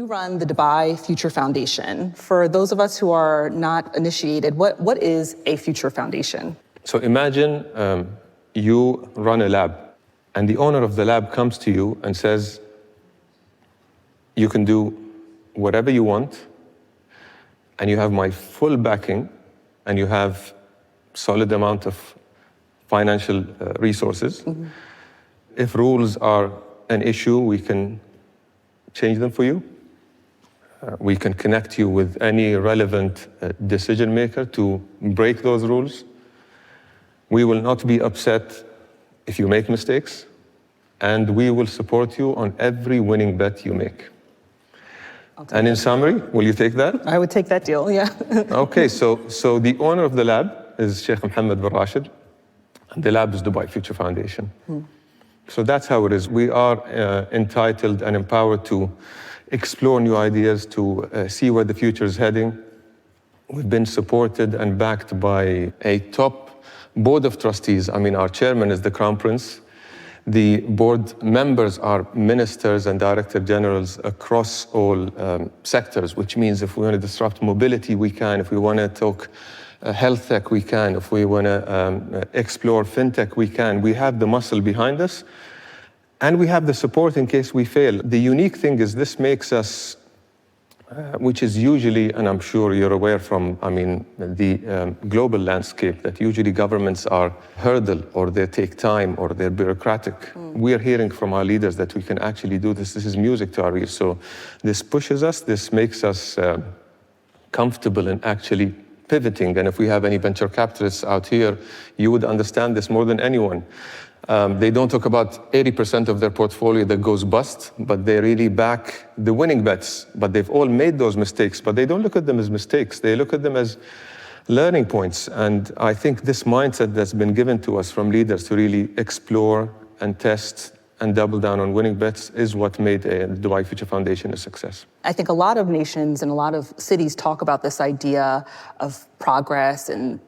run the Dubai Future Foundation. For those of us who are not initiated, what is a Future Foundation? So imagine you run a lab, and the owner of the lab comes to you and says, you can do whatever you want, and you have my full backing, and you have solid amount of financial resources. Mm-hmm. If rules are an issue, we can change them for you. We can connect you with any relevant decision maker to break those rules. We will not be upset if you make mistakes, and we will support you on every winning bet you make. And in summary, will you take that? I would take that deal, yeah. Okay, so the owner of the lab is Sheikh Mohammed bin Rashid, and the lab is Dubai Future Foundation. So that's how it is. We are entitled and empowered to explore new ideas, to see where the future is heading. We've been supported and backed by a top board of trustees. I mean, our chairman is the Crown Prince. The board members are ministers and director generals across all sectors, which means if we want to disrupt mobility, we can. If we want to talk health tech, we can. If we want to explore fintech, we can. We have the muscle behind us, and we have the support in case we fail. The unique thing is this makes us, which is usually, and I'm sure you're aware from, the global landscape, that usually governments are hurdle, or they take time, or they're bureaucratic. We are hearing from our leaders that we can actually do this. This is music to our ears. So this pushes us, this makes us comfortable in actually pivoting. And if we have any venture capitalists out here, you would understand this more than anyone. They don't talk about 80% of their portfolio that goes bust, but they really back the winning bets. But they've all made those mistakes, but they don't look at them as mistakes. They look at them as learning points. And I think this mindset that's been given to us from leaders to really explore and test and double down on winning bets is what made the Dubai Future Foundation a success. I think a lot of nations and a lot of cities talk about this idea of progress and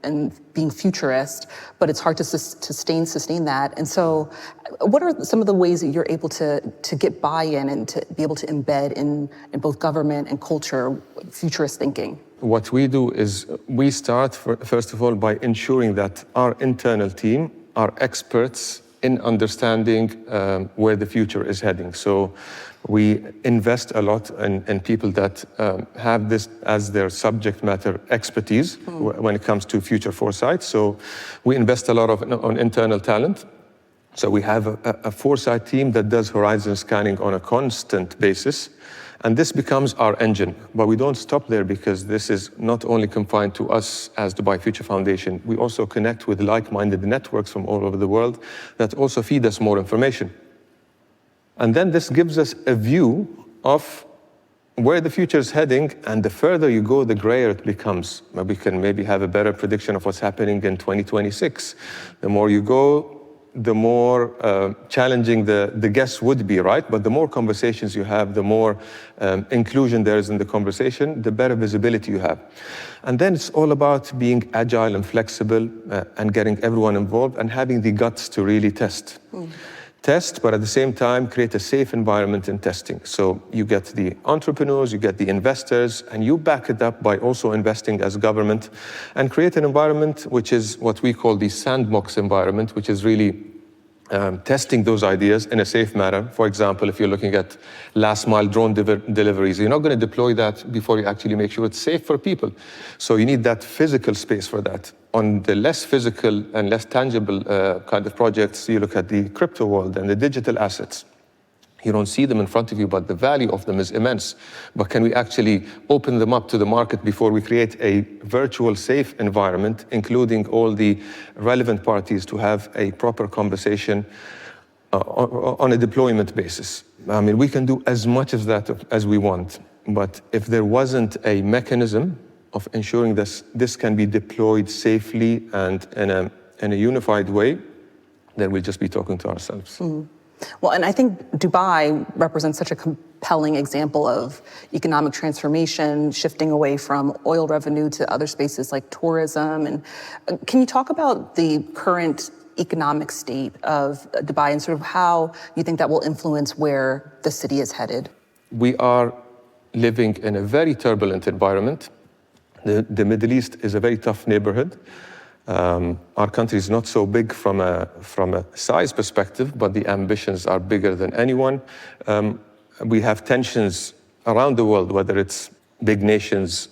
being futurist, but it's hard to sustain that. And so what are some of the ways that you're able to get buy-in and to be able to embed in both government and culture futurist thinking? What we do is we start, first of all, by ensuring that our internal team are experts in understanding where the future is heading. So we invest a lot in people that have this as their subject matter expertise when it comes to future foresight. So we invest a lot on internal talent. So we have a foresight team that does horizon scanning on a constant basis. And this becomes our engine. But we don't stop there, because this is not only confined to us as Dubai Future Foundation. We also connect with like-minded networks from all over the world that also feed us more information. And then this gives us a view of where the future is heading, and the further you go, the grayer it becomes. We can maybe have a better prediction of what's happening in 2026. The more you go, the more challenging the guess would be, right? But the more conversations you have, the more inclusion there is in the conversation, the better visibility you have. And then it's all about being agile and flexible and getting everyone involved and having the guts to really test. Test, but at the same time, create a safe environment in testing. So you get the entrepreneurs, you get the investors, and you back it up by also investing as government and create an environment which is what we call the sandbox environment, which is really testing those ideas in a safe manner. For example, if you're looking at last mile drone deliveries, you're not going to deploy that before you actually make sure it's safe for people. So you need that physical space for that. On the less physical and less tangible kind of projects, you look at the crypto world and the digital assets. You don't see them in front of you, but the value of them is immense. But can we actually open them up to the market before we create a virtual safe environment, including all the relevant parties to have a proper conversation on a deployment basis? I mean, we can do as much of that as we want, but if there wasn't a mechanism of ensuring this can be deployed safely and in a unified way, then we'll just be talking to ourselves. Mm. Well, and I think Dubai represents such a compelling example of economic transformation, shifting away from oil revenue to other spaces like tourism. And can you talk about the current economic state of Dubai and sort of how you think that will influence where the city is headed? We are living in a very turbulent environment. The Middle East is a very tough neighborhood. Our country is not so big from a size perspective, but the ambitions are bigger than anyone. We have tensions around the world, whether it's big nations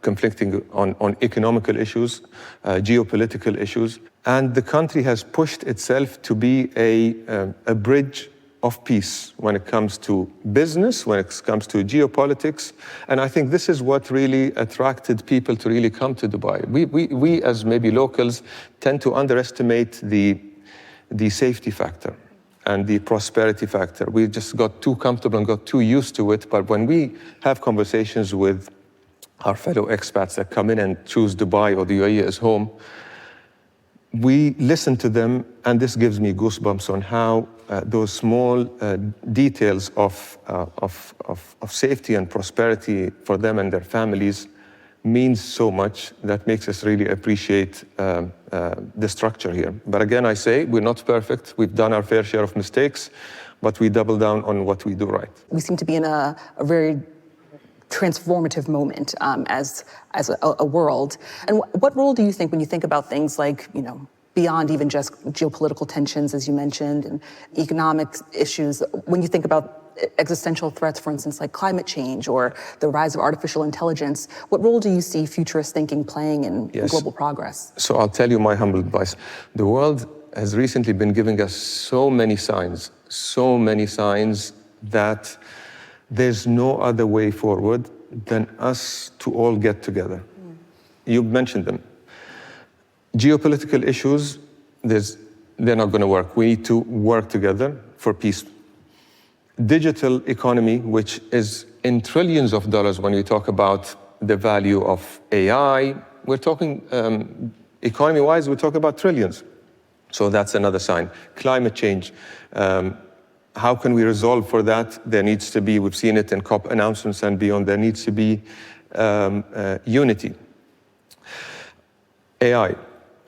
conflicting on economical issues, geopolitical issues. And the country has pushed itself to be a bridge of peace when it comes to business, when it comes to geopolitics. And I think this is what really attracted people to really come to Dubai. We as maybe locals tend to underestimate the safety factor and the prosperity factor. We just got too comfortable and got too used to it. But when we have conversations with our fellow expats that come in and choose Dubai or the UAE as home, we listen to them, and this gives me goosebumps on how those small details of safety and prosperity for them and their families means so much. That makes us really appreciate the structure here. But again, I say, we're not perfect. We've done our fair share of mistakes, but we double down on what we do right. We seem to be in a very transformative moment as a world. And what role do you think, when you think about things like, beyond even just geopolitical tensions, as you mentioned, and economic issues, when you think about existential threats, for instance, like climate change or the rise of artificial intelligence, what role do you see futurist thinking playing in global progress? So I'll tell you my humble advice. The world has recently been giving us so many signs that there's no other way forward than us to all get together. You mentioned them. Geopolitical issues, they're not going to work. We need to work together for peace. Digital economy, which is in trillions of dollars when we talk about the value of AI, we're talking, economy-wise, we're talking about trillions. So that's another sign. Climate change. How can we resolve for that? There needs to be, we've seen it in COP announcements and beyond, there needs to be unity. AI,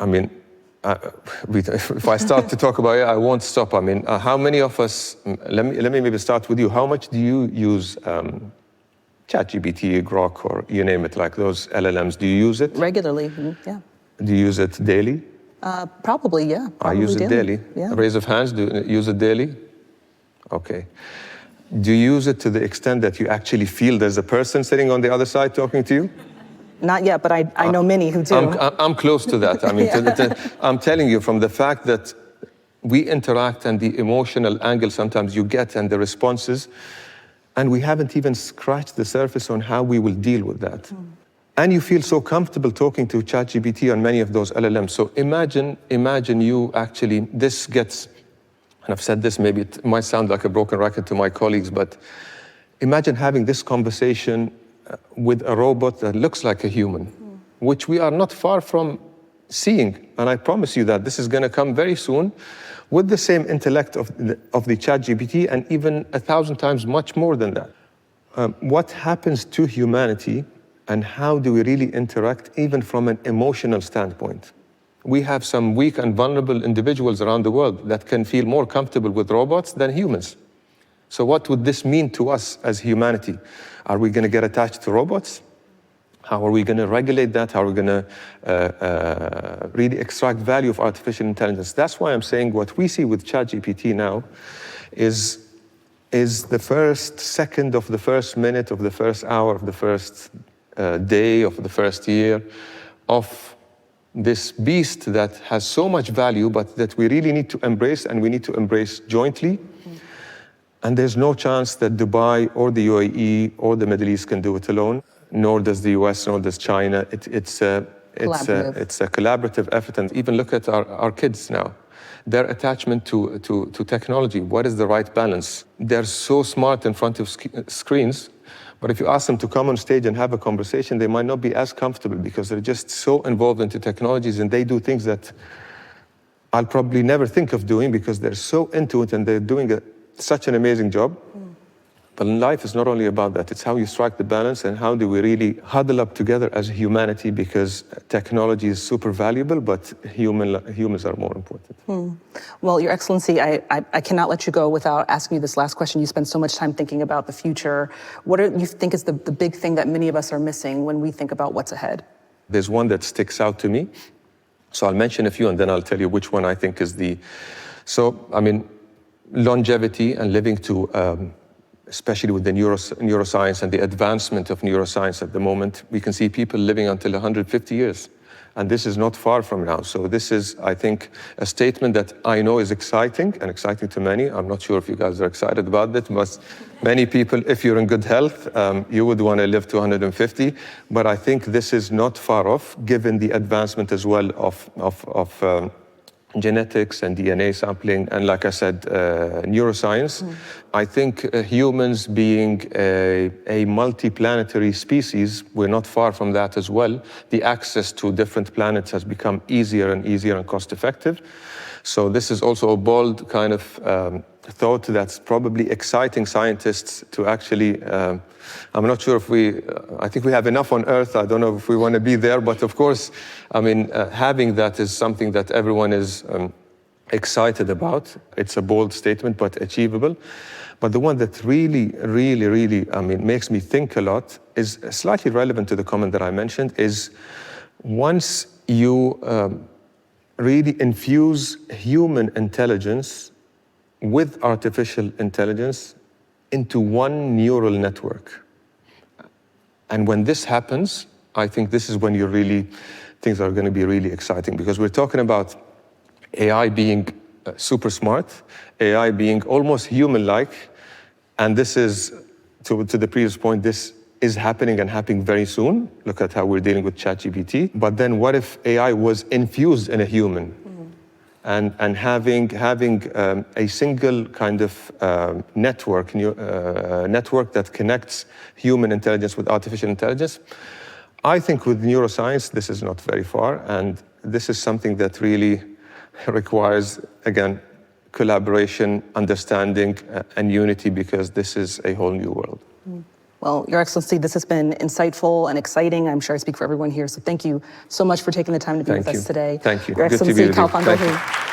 if I start to talk about AI, I won't stop. How many of us, let me maybe start with you. How much do you use ChatGPT, Grok, or you name it, like those LLMs? Do you use it? Regularly, yeah. Do you use it daily? Probably, yeah. I use it daily. Yeah. Raise of hands, do you use it daily? Okay. Do you use it to the extent that you actually feel there's a person sitting on the other side talking to you? Not yet, but I know many who do. I'm close to that. I'm telling you, from the fact that we interact and the emotional angle sometimes you get and the responses, and we haven't even scratched the surface on how we will deal with that. And you feel so comfortable talking to ChatGPT on many of those LLMs. So imagine you actually, this gets, and I've said this, maybe it might sound like a broken record to my colleagues, but imagine having this conversation with a robot that looks like a human, which we are not far from seeing. And I promise you that this is going to come very soon with the same intellect of the ChatGPT, and even 1,000 times much more than that. What happens to humanity, and how do we really interact even from an emotional standpoint? We have some weak and vulnerable individuals around the world that can feel more comfortable with robots than humans. So what would this mean to us as humanity? Are we going to get attached to robots? How are we going to regulate that? How are we going to really extract value of artificial intelligence? That's why I'm saying what we see with ChatGPT now is the first second of the first minute of the first hour of the first day of the first year of this beast that has so much value, but that we really need to embrace, and we need to embrace jointly. And there's no chance that Dubai or the UAE or the Middle East can do it alone, nor does the US, nor does China. It's a collaborative effort. And even look at our kids now. Their attachment to technology, what is the right balance? They're so smart in front of screens, but if you ask them to come on stage and have a conversation, they might not be as comfortable because they're just so involved into technologies, and they do things that I'll probably never think of doing because they're so into it and they're doing such an amazing job. But life is not only about that, it's how you strike the balance and how do we really huddle up together as humanity, because technology is super valuable, but humans are more important. Well, Your Excellency, I cannot let you go without asking you this last question. You spend so much time thinking about the future. What do you think is the big thing that many of us are missing when we think about what's ahead? There's one that sticks out to me. So I'll mention a few and then I'll tell you which one I think is longevity and living to, especially with the neuroscience and the advancement of neuroscience at the moment, we can see people living until 150 years. And this is not far from now. So this is, I think, a statement that I know is exciting and exciting to many. I'm not sure if you guys are excited about it, but many people, if you're in good health, you would want to live to 150. But I think this is not far off, given the advancement as well of genetics and DNA sampling, and like I said, neuroscience. I think humans being a multi-planetary species, we're not far from that as well. The access to different planets has become easier and easier and cost-effective. So this is also a bold kind of thought that's probably exciting scientists to actually, I'm not sure if I think we have enough on Earth. I don't know if we want to be there, but of course, having that is something that everyone is excited about. It's a bold statement, but achievable. But the one that really makes me think a lot is slightly relevant to the comment that I mentioned, is once you really infuse human intelligence with artificial intelligence into one neural network. And when this happens, I think this is when things are going to be really exciting, because we're talking about AI being super smart, AI being almost human-like, and this is, to the previous point, this is happening and happening very soon. Look at how we're dealing with ChatGPT. But then what if AI was infused in a human? And having a single kind of network that connects human intelligence with artificial intelligence. I think with neuroscience, this is not very far, and this is something that really requires, again, collaboration, understanding, and unity, because this is a whole new world. Well, Your Excellency, this has been insightful and exciting. I'm sure I speak for everyone here. So thank you so much for taking the time to be with us today. Thank you. Your Excellency Khalfan Belhoul.